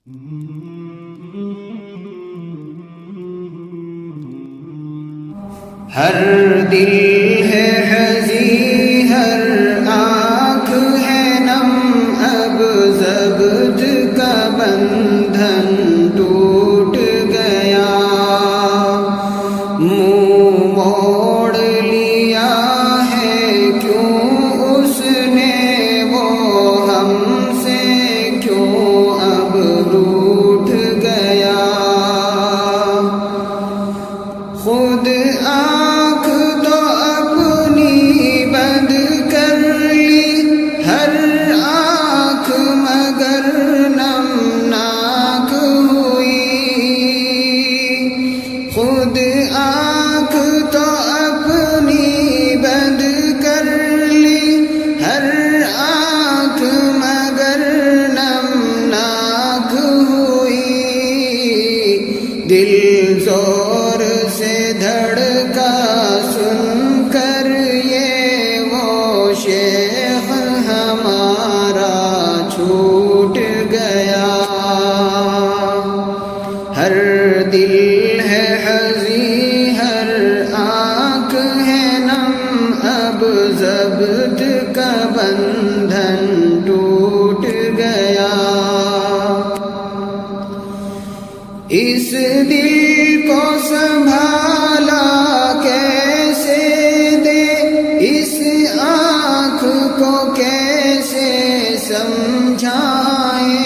ہر دل ہے حزین، ہر آنکھ ہے نم، اب ضبط کا بندھن ٹوٹ گیا، منہ موڑ لیا ہے کیوں اس نے وہ ہم سے، کیوں اب روٹھ گیا، خود آنکھ تو اپنی بند کر لی، ہر آنکھ مگر نمناک ہوئی، خود آنکھ تو اپنی بند کر لی، ہر آنکھ مگر نمناک ہوئی، دل زور سے دھڑکا سن کر یہ وہ شیخ ہمارا چھوٹ گیا، ہر دل ہے حزین، ہر آنکھ ہے نم، اب ضبط کا بندھن ٹوٹ گیا، اس دل کو سنبھالا کیسے دے، اس آنکھ کو کیسے سمجھائیں،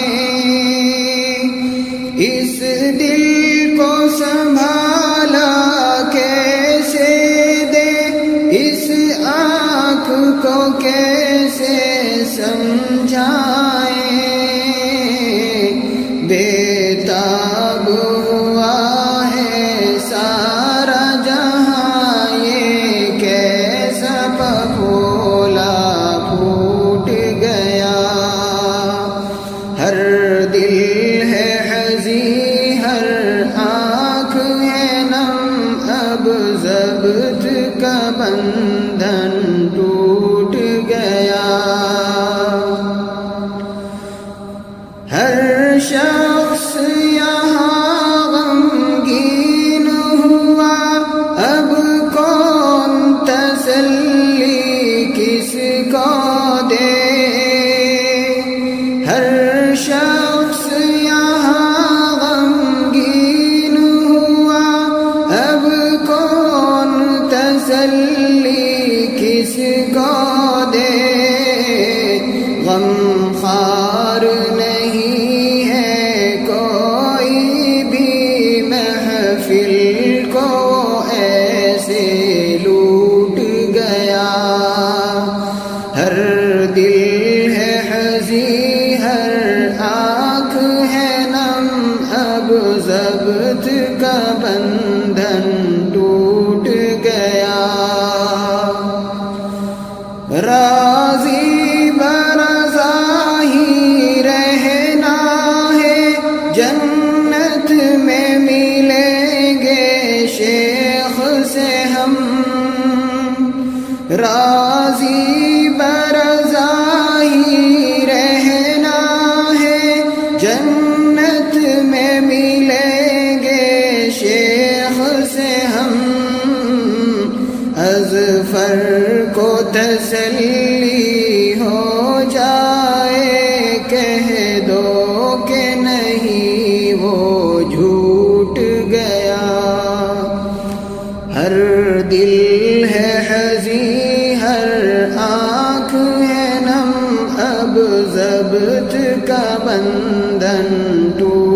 اس دل کو سنبھالا کیسے دے، اس آنکھ کو کیسے سمجھائیں، بےتاب ہوا ہے سارا جہاں، یہ کیسا پھولا پھوٹ گیا، ہر دل ہے حزین، ہر آنکھ ہے نم، اب ضبط کا بندھن ٹوٹ گیا، ہر شخص یہاں غمگین ہوا، اب کون تسلی کس کو دے، ہر شخص یہاں غمگین ہوا، اب کون تسلی کس کو دے، غم خوار نہیں ہے کوئی بھی محفل کو ایسے لوٹ گیا، ہر دل ہے حزین، ہر آنکھ ہے نم، اب ضبط کا بندھن ٹوٹ گیا، راضی برضا ہی رہنا ہے، جنت میں ملیں گے شیخ سے ہم، راضی برضا ہی رہنا ہے، جنت میں ملیں گے شیخ سے ہم، اظفر کو تسلی ہو جائے، کہہ دو کہ نہیں وہ جھوٹ گیا، ہر دل ہے حزین، ہر آنکھ ہے نم، اب ضبط کا بندھن ٹوٹ